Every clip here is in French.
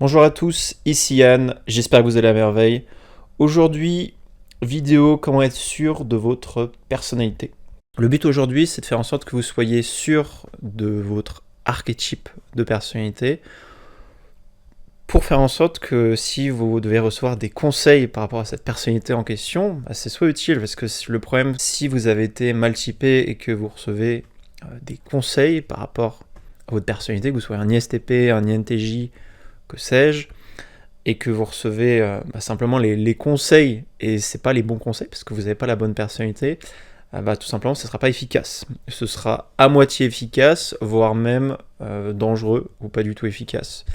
Bonjour à tous, ici Yann, j'espère que vous allez à merveille. Aujourd'hui, vidéo comment être sûr de votre personnalité. Le but aujourd'hui, c'est de faire en sorte que vous soyez sûr de votre archétype de personnalité pour faire en sorte que si vous devez recevoir des conseils par rapport à cette personnalité en question, c'est soit utile parce que le problème, si vous avez été mal typé et que vous recevez des conseils par rapport à votre personnalité, que vous soyez un ISTP, un INTJ, que sais-je, et que vous recevez simplement les conseils, et c'est pas les bons conseils, parce que vous n'avez pas la bonne personnalité, tout simplement, ce ne sera pas efficace. Ce sera à moitié efficace, voire même dangereux, ou pas du tout efficace.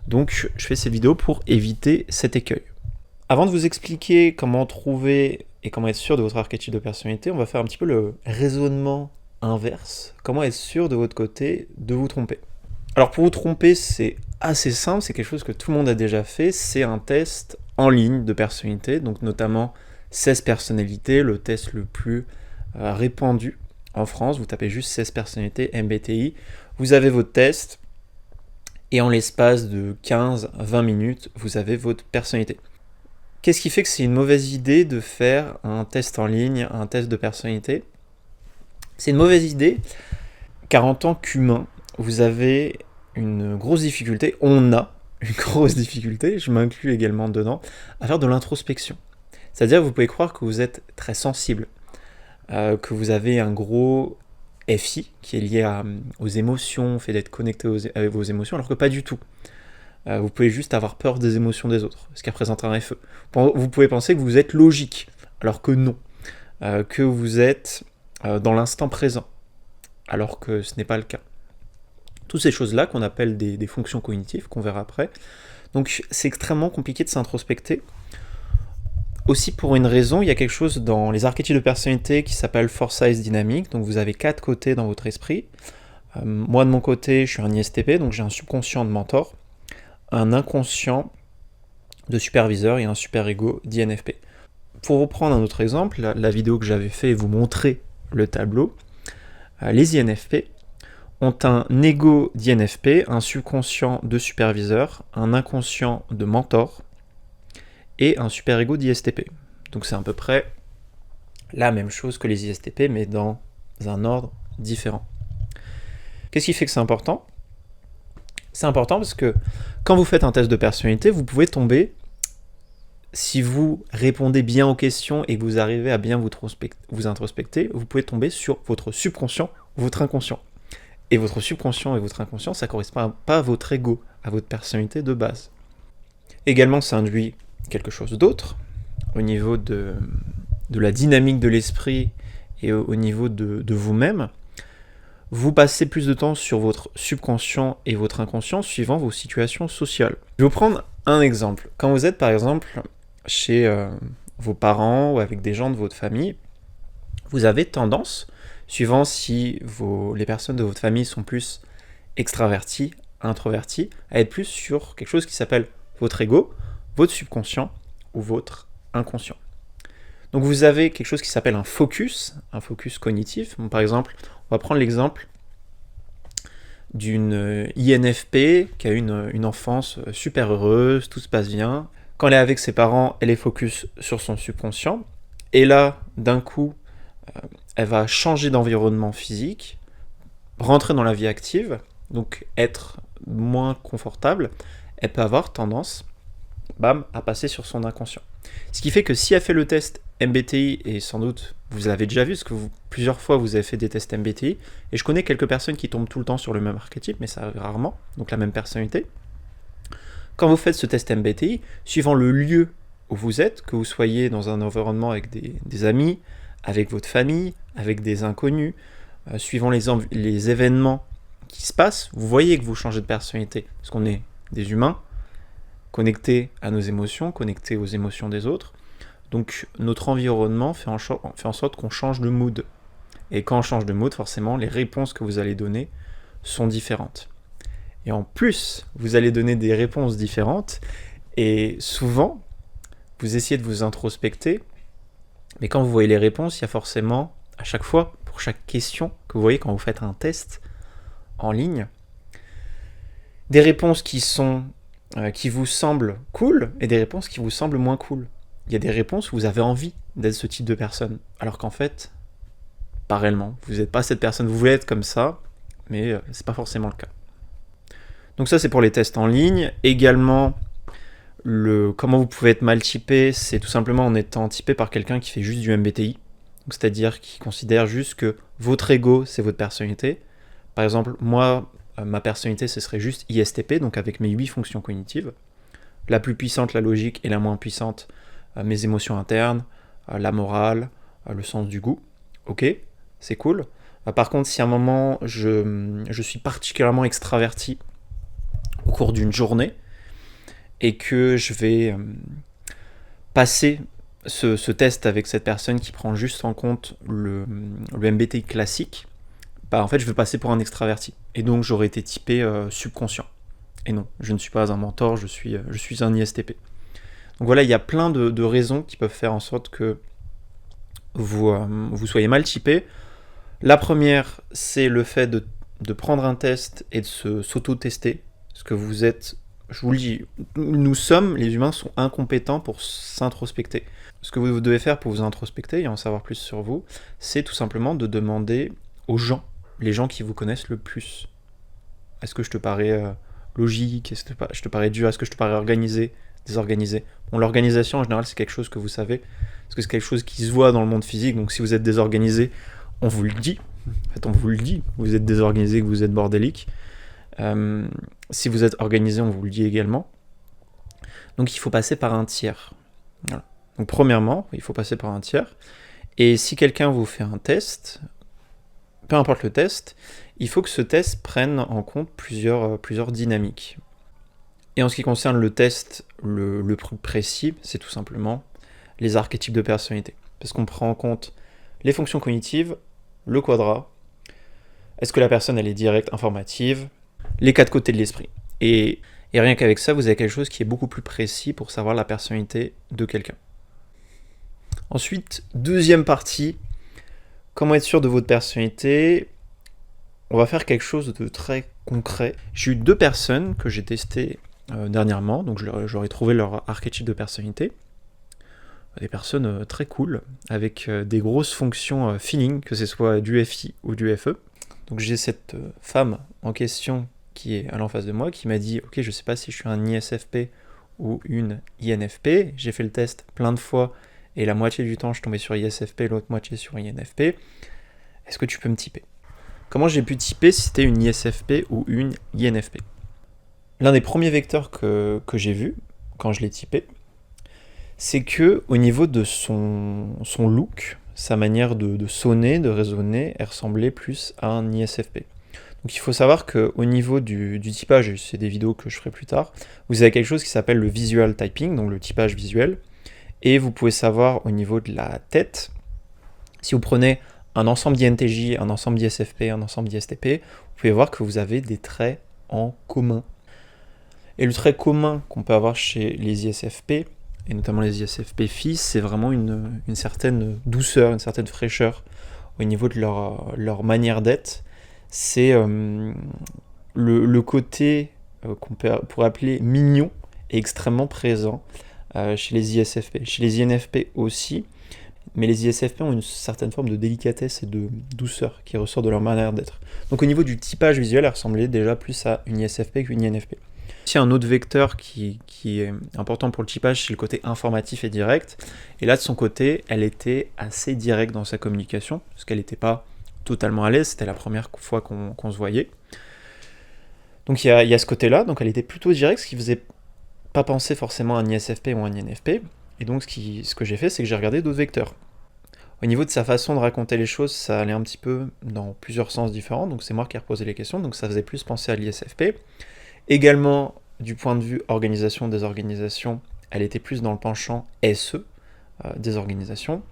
Donc, je fais cette vidéo pour éviter cet écueil. Avant de vous expliquer comment trouver et comment être sûr de votre archétype de personnalité, on va faire un petit peu le raisonnement inverse. Comment être sûr de votre côté de vous tromper. Alors pour vous tromper, c'est assez simple, c'est quelque chose que tout le monde a déjà fait, c'est un test en ligne de personnalité, donc notamment 16 personnalités, le test le plus répandu en France. Vous tapez juste 16 personnalités MBTI, vous avez votre test, et en l'espace de 15-20 minutes, vous avez votre personnalité. Qu'est-ce qui fait que c'est une mauvaise idée de faire un test en ligne, un test de personnalité? C'est une mauvaise idée, car en tant qu'humain, vous avez une grosse difficulté, on a une grosse difficulté, je m'inclus également dedans, à faire de l'introspection. C'est-à-dire que vous pouvez croire que vous êtes très sensible, que vous avez un gros FI qui est lié aux émotions, au fait d'être connecté avec vos émotions, alors que pas du tout. Vous pouvez juste avoir peur des émotions des autres, ce qui représente un FE. Vous pouvez penser que vous êtes logique, alors que non. Que vous êtes dans l'instant présent, alors que ce n'est pas le cas. Toutes ces choses-là qu'on appelle des fonctions cognitives, qu'on verra après. Donc c'est extrêmement compliqué de s'introspecter. Aussi pour une raison, il y a quelque chose dans les archétypes de personnalité qui s'appelle Forsyth Dynamic. Donc vous avez 4 côtés dans votre esprit. Moi de mon côté, je suis un ISTP, donc j'ai un subconscient de mentor, un inconscient de superviseur et un super-ego d'INFP. Pour vous prendre un autre exemple, la vidéo que j'avais fait vous montrer le tableau, les INFP ont un ego d'INFP, un subconscient de superviseur, un inconscient de mentor et un super-ego d'ISTP. Donc c'est à peu près la même chose que les ISTP, mais dans un ordre différent. Qu'est-ce qui fait que c'est important ? C'est important parce que quand vous faites un test de personnalité, vous pouvez tomber, si vous répondez bien aux questions et que vous arrivez à bien vous introspecter, vous pouvez tomber sur votre subconscient ou votre inconscient. Et votre subconscient et votre inconscient, ça ne correspond pas à votre ego, à votre personnalité de base. Également, ça induit quelque chose d'autre, au niveau de la dynamique de l'esprit et au niveau de vous-même. Vous passez plus de temps sur votre subconscient et votre inconscient suivant vos situations sociales. Je vais vous prendre un exemple. Quand vous êtes par exemple chez vos parents ou avec des gens de votre famille, vous avez tendance, suivant si les personnes de votre famille sont plus extraverties, introverties, à être plus sur quelque chose qui s'appelle votre ego, votre subconscient ou votre inconscient. Donc vous avez quelque chose qui s'appelle un focus cognitif. Par exemple, on va prendre l'exemple d'une INFP qui a eu une enfance super heureuse, tout se passe bien. Quand elle est avec ses parents, elle est focus sur son subconscient. Et là, d'un coup, elle va changer d'environnement physique, rentrer dans la vie active, donc être moins confortable. Elle peut avoir tendance à passer sur son inconscient. Ce qui fait que si elle fait le test MBTI, et sans doute vous l'avez déjà vu, parce que plusieurs fois vous avez fait des tests MBTI, et je connais quelques personnes qui tombent tout le temps sur le même archétype, mais ça arrive rarement, donc la même personnalité. Quand vous faites ce test MBTI, suivant le lieu où vous êtes, que vous soyez dans un environnement avec des amis, avec votre famille, avec des inconnus, suivant les événements qui se passent, vous voyez que vous changez de personnalité, parce qu'on est des humains, connectés à nos émotions, connectés aux émotions des autres. Donc notre environnement fait en sorte qu'on change de mood. Et quand on change de mood, forcément, les réponses que vous allez donner sont différentes. Et en plus, vous allez donner des réponses différentes, et souvent, vous essayez de vous introspecter, mais quand vous voyez les réponses, il y a forcément, à chaque fois, pour chaque question que vous voyez quand vous faites un test en ligne, des réponses qui sont qui vous semblent cool et des réponses qui vous semblent moins cool. Il y a des réponses où vous avez envie d'être ce type de personne, alors qu'en fait, pas réellement. Vous n'êtes pas cette personne, vous voulez être comme ça, mais c'est pas forcément le cas. Donc ça, c'est pour les tests en ligne. Également, comment vous pouvez être mal typé, c'est tout simplement en étant typé par quelqu'un qui fait juste du MBTI, c'est-à-dire qui considère juste que votre ego, c'est votre personnalité. Par exemple, moi, ma personnalité, ce serait juste ISTP, donc avec mes 8 fonctions cognitives. La plus puissante, la logique, et la moins puissante, mes émotions internes, la morale, le sens du goût. Ok, c'est cool. Par contre, si à un moment, je suis particulièrement extraverti au cours d'une journée, et que je vais passer ce test avec cette personne qui prend juste en compte le MBTI classique, en fait, je vais passer pour un extraverti. Et donc, j'aurais été typé subconscient. Et non, je ne suis pas un mentor, je suis un ISTP. Donc voilà, il y a plein de raisons qui peuvent faire en sorte que vous soyez mal typé. La première, c'est le fait de prendre un test et de s'auto-tester. Parce que vous êtes, je vous le dis, les humains sont incompétents pour s'introspecter. Ce que vous devez faire pour vous introspecter et en savoir plus sur vous, c'est tout simplement de demander aux gens, les gens qui vous connaissent le plus. Est-ce que je te parais logique? Est-ce que je te parais dur? Est-ce que je te parais organisé? Désorganisé? Bon, l'organisation en général, c'est quelque chose que vous savez, parce que c'est quelque chose qui se voit dans le monde physique, donc si vous êtes désorganisé, on vous le dit. En fait, on vous le dit. Vous êtes désorganisé, que vous êtes bordélique. Si vous êtes organisé, on vous le dit également. Donc il faut passer par un tiers. Voilà. Donc premièrement, il faut passer par un tiers. Et si quelqu'un vous fait un test, peu importe le test, il faut que ce test prenne en compte plusieurs dynamiques. Et en ce qui concerne le test, le plus précis, c'est tout simplement les archétypes de personnalité. Parce qu'on prend en compte les fonctions cognitives, le quadrat, est-ce que la personne elle est directe, informative, les 4 côtés de l'esprit. Et rien qu'avec ça, vous avez quelque chose qui est beaucoup plus précis pour savoir la personnalité de quelqu'un. Ensuite, deuxième partie, comment être sûr de votre personnalité? On va faire quelque chose de très concret. J'ai eu 2 personnes que j'ai testées dernièrement, donc j'aurais trouvé leur archétype de personnalité. Des personnes très cool, avec des grosses fonctions feeling, que ce soit du FI ou du FE. Donc j'ai cette femme en question qui est à l'en face de moi, qui m'a dit « Ok, je sais pas si je suis un ISFP ou une INFP. J'ai fait le test plein de fois, et la moitié du temps, je tombais sur ISFP, l'autre moitié sur INFP. Est-ce que tu peux me typer ?» Comment j'ai pu typer si c'était une ISFP ou une INFP? L'un des premiers vecteurs que j'ai vu quand je l'ai typé, c'est que au niveau de son look, sa manière de sonner, de résonner, elle ressemblait plus à un ISFP. Donc il faut savoir qu'au niveau du typage, et c'est des vidéos que je ferai plus tard, vous avez quelque chose qui s'appelle le visual typing, donc le typage visuel, et vous pouvez savoir au niveau de la tête, si vous prenez un ensemble d'INTJ, un ensemble d'ISFP, un ensemble d'ISTP, vous pouvez voir que vous avez des traits en commun. Et le trait commun qu'on peut avoir chez les ISFP, et notamment les ISFP filles, c'est vraiment une certaine douceur, une certaine fraîcheur au niveau de leur manière d'être. C'est le côté qu'on pourrait appeler mignon est extrêmement présent chez les ISFP. Chez les INFP aussi, mais les ISFP ont une certaine forme de délicatesse et de douceur qui ressort de leur manière d'être. Donc au niveau du typage visuel, elle ressemblait déjà plus à une ISFP qu'une INFP. Aussi un autre vecteur qui est important pour le typage, c'est le côté informatif et direct. Et là, de son côté, elle était assez directe dans sa communication, parce qu'elle n'était pas totalement à l'aise, c'était la première fois qu'on se voyait. Donc il y a ce côté-là, donc elle était plutôt directe, ce qui faisait pas penser forcément à un ISFP ou un INFP. Et donc ce que j'ai fait, c'est que j'ai regardé d'autres vecteurs. Au niveau de sa façon de raconter les choses, ça allait un petit peu dans plusieurs sens différents, donc c'est moi qui ai reposé les questions, donc ça faisait plus penser à l'ISFP. Également, du point de vue organisation des organisations, elle était plus dans le penchant SE des organisations.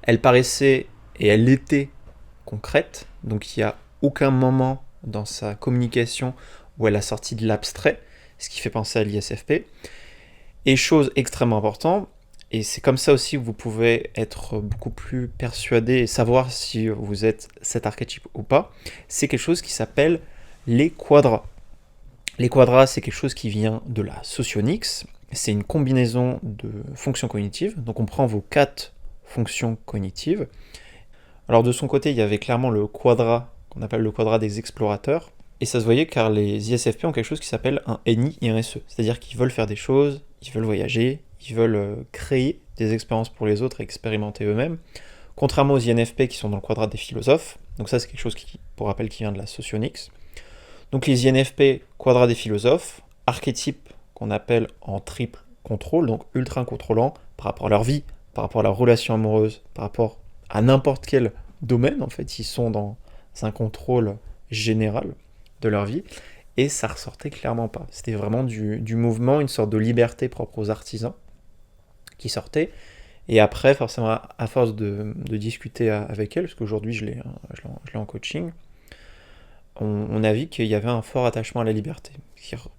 Elle paraissait, et elle était concrète, donc il n'y a aucun moment dans sa communication où elle a sorti de l'abstrait, ce qui fait penser à l'ISFP. Et chose extrêmement importante, et c'est comme ça aussi que vous pouvez être beaucoup plus persuadé et savoir si vous êtes cet archétype ou pas, c'est quelque chose qui s'appelle les quadras. Les quadras, c'est quelque chose qui vient de la socionics. C'est une combinaison de fonctions cognitives. Donc on prend vos 4 fonctions cognitives. Alors de son côté, il y avait clairement le quadra, qu'on appelle le quadra des explorateurs. Et ça se voyait car les ISFP ont quelque chose qui s'appelle un NI et un SE. C'est-à-dire qu'ils veulent faire des choses, ils veulent voyager, ils veulent créer des expériences pour les autres et expérimenter eux-mêmes. Contrairement aux INFP qui sont dans le quadrat des philosophes. Donc ça, c'est quelque chose qui, pour rappel, qui vient de la socionics. Donc les INFP, quadrat des philosophes, archétype qu'on appelle en triple contrôle, donc ultra contrôlant par rapport à leur vie, par rapport à leur relation amoureuse, par rapport à n'importe quel domaine, en fait, ils sont dans un contrôle général de leur vie, et ça ressortait clairement pas. C'était vraiment du mouvement, une sorte de liberté propre aux artisans qui sortait, et après, forcément, à force de discuter avec elle, parce qu'aujourd'hui je l'ai en coaching, on a vu qu'il y avait un fort attachement à la liberté,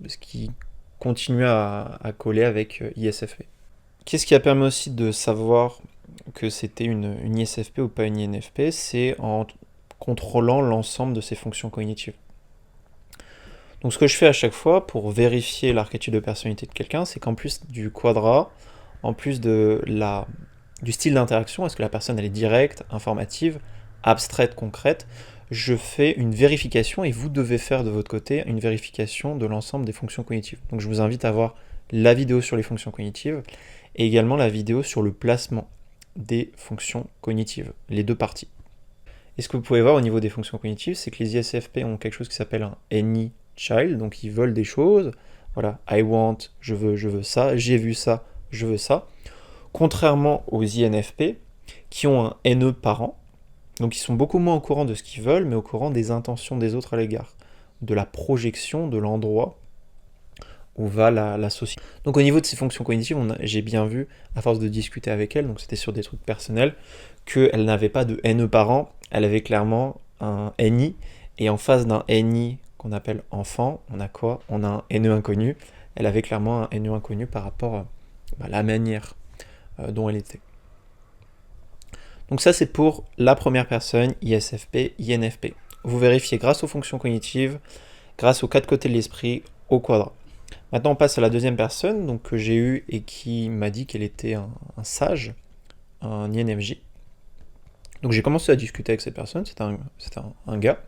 ce qui continuait à coller avec ISFP. Qu'est-ce qui a permis aussi de savoir que c'était une ISFP ou pas une INFP? C'est en contrôlant l'ensemble de ses fonctions cognitives. Donc ce que je fais à chaque fois pour vérifier l'archétype de personnalité de quelqu'un, c'est qu'en plus du quadra, en plus du style d'interaction, est-ce que la personne elle est directe, informative, abstraite, concrète, je fais une vérification et vous devez faire de votre côté une vérification de l'ensemble des fonctions cognitives. Donc je vous invite à voir la vidéo sur les fonctions cognitives et également la vidéo sur le placement des fonctions cognitives, les deux parties. Et ce que vous pouvez voir au niveau des fonctions cognitives, c'est que les ISFP ont quelque chose qui s'appelle un any child, donc ils veulent des choses, voilà, I want, je veux ça, j'ai vu ça, je veux ça, contrairement aux INFP qui ont un NE parent, donc ils sont beaucoup moins au courant de ce qu'ils veulent, mais au courant des intentions des autres à l'égard, de la projection, de l'endroit où va la société. Donc au niveau de ces fonctions cognitives, j'ai bien vu, à force de discuter avec elle, donc c'était sur des trucs personnels, qu'elle n'avait pas de NE parent, elle avait clairement un NI, et en face d'un NI qu'on appelle enfant, on a quoi? On a un NE inconnu. Elle avait clairement un NE inconnu par rapport à la manière dont elle était. Donc ça c'est pour la première personne, ISFP, INFP. Vous vérifiez grâce aux fonctions cognitives, grâce aux 4 côtés de l'esprit, au quadrat. Maintenant on passe à la deuxième personne donc, que j'ai eue et qui m'a dit qu'elle était un sage, un INFJ. Donc j'ai commencé à discuter avec cette personne, c'était un gars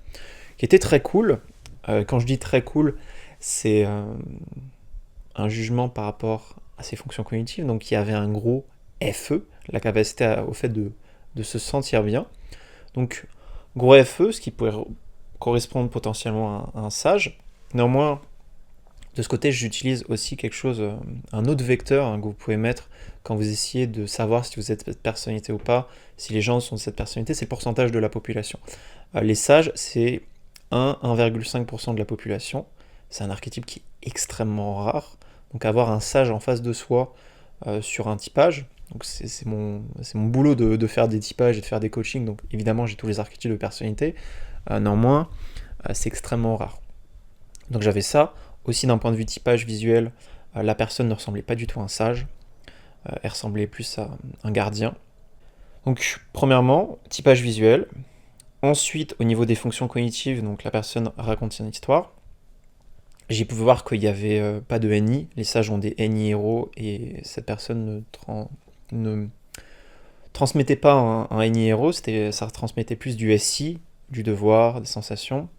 qui était très cool. Quand je dis très cool, c'est un jugement par rapport à ses fonctions cognitives, donc il y avait un gros FE, la capacité au fait de se sentir bien. Donc gros FE, ce qui pourrait correspondre potentiellement à un sage. Néanmoins, de ce côté, j'utilise aussi quelque chose, un autre vecteur que vous pouvez mettre quand vous essayez de savoir si vous êtes cette personnalité ou pas, si les gens sont de cette personnalité, c'est le pourcentage de la population. Les sages, c'est 1,5% de la population. C'est un archétype qui est extrêmement rare. Donc avoir un sage en face de soi sur un typage, donc c'est mon boulot de faire des typages et de faire des coachings, donc évidemment j'ai tous les archétypes de personnalité, néanmoins c'est extrêmement rare. Donc j'avais ça. Aussi d'un point de vue typage visuel, la personne ne ressemblait pas du tout à un sage, elle ressemblait plus à un gardien. Donc premièrement, typage visuel. Ensuite, au niveau des fonctions cognitives, donc la personne raconte son histoire. J'ai pu voir qu'il n'y avait pas de NI, les sages ont des NI héros et cette personne ne transmettait pas un NI héros, ça transmettait plus du SI, du devoir, des sensations.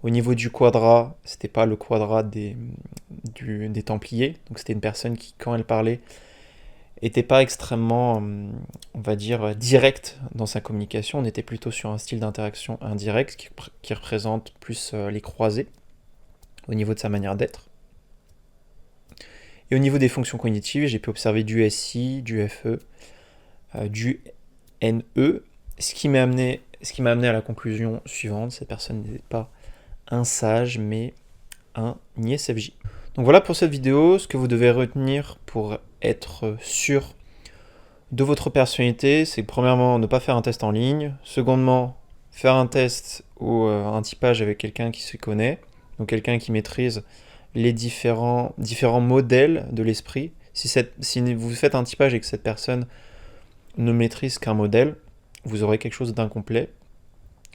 Au niveau du quadra, c'était pas le quadra des Templiers, donc c'était une personne qui, quand elle parlait, était pas extrêmement, on va dire, directe dans sa communication. On était plutôt sur un style d'interaction indirect qui représente plus les croisés au niveau de sa manière d'être. Et au niveau des fonctions cognitives, j'ai pu observer du SI, du FE, du NE, ce qui m'a amené à la conclusion suivante: cette personne n'était pas un sage, mais un ISFJ. Donc voilà pour cette vidéo, ce que vous devez retenir pour être sûr de votre personnalité, c'est premièrement ne pas faire un test en ligne, secondement faire un test ou un typage avec quelqu'un qui se connaît, donc quelqu'un qui maîtrise les différents modèles de l'esprit. Si vous faites un typage et que cette personne ne maîtrise qu'un modèle, vous aurez quelque chose d'incomplet.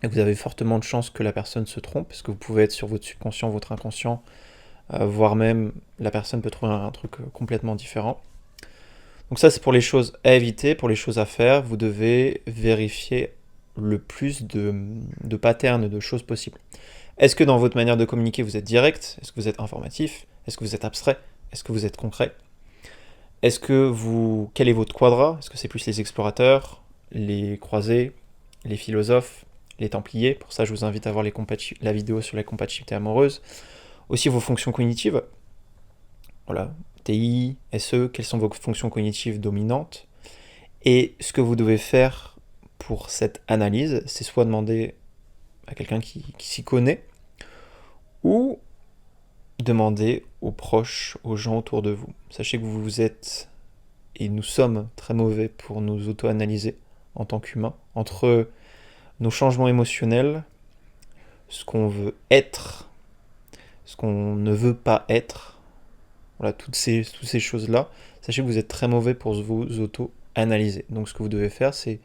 Et vous avez fortement de chances que la personne se trompe, parce que vous pouvez être sur votre subconscient, votre inconscient, voire même la personne peut trouver un truc complètement différent. Donc ça, c'est pour les choses à éviter. Pour les choses à faire, vous devez vérifier le plus de patterns, de choses possibles. Est-ce que dans votre manière de communiquer, vous êtes direct? Est-ce que vous êtes informatif? Est-ce que vous êtes abstrait? Est-ce que vous êtes concret? Quel est votre quadra? Est-ce que c'est plus les explorateurs, les croisés, les philosophes, les templiers? Pour ça, je vous invite à voir la vidéo sur la compatibilité amoureuse. Aussi vos fonctions cognitives. Voilà, TI, SE, quelles sont vos fonctions cognitives dominantes? Et ce que vous devez faire pour cette analyse, c'est soit demander à quelqu'un qui s'y connaît, ou demander aux proches, aux gens autour de vous. Sachez que vous êtes, et nous sommes très mauvais pour nous auto-analyser en tant qu'humains, entre nos changements émotionnels, ce qu'on veut être, ce qu'on ne veut pas être, voilà, toutes ces choses-là, sachez que vous êtes très mauvais pour vous auto-analyser. Donc ce que vous devez faire, c'est,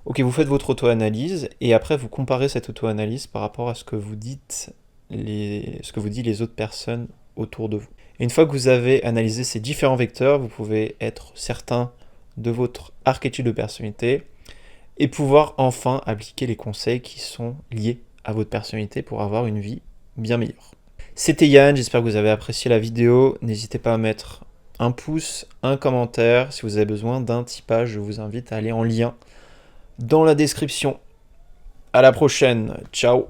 ok, vous faites votre auto-analyse, et après vous comparez cette auto-analyse par rapport à ce que vous dites ce que vous disent les autres personnes autour de vous. Et une fois que vous avez analysé ces différents vecteurs, vous pouvez être certain de votre archétype de personnalité et pouvoir enfin appliquer les conseils qui sont liés à votre personnalité pour avoir une vie bien meilleure. C'était Yann, j'espère que vous avez apprécié la vidéo. N'hésitez pas à mettre un pouce, un commentaire. Si vous avez besoin d'un typage, je vous invite à aller en lien dans la description. À la prochaine, ciao!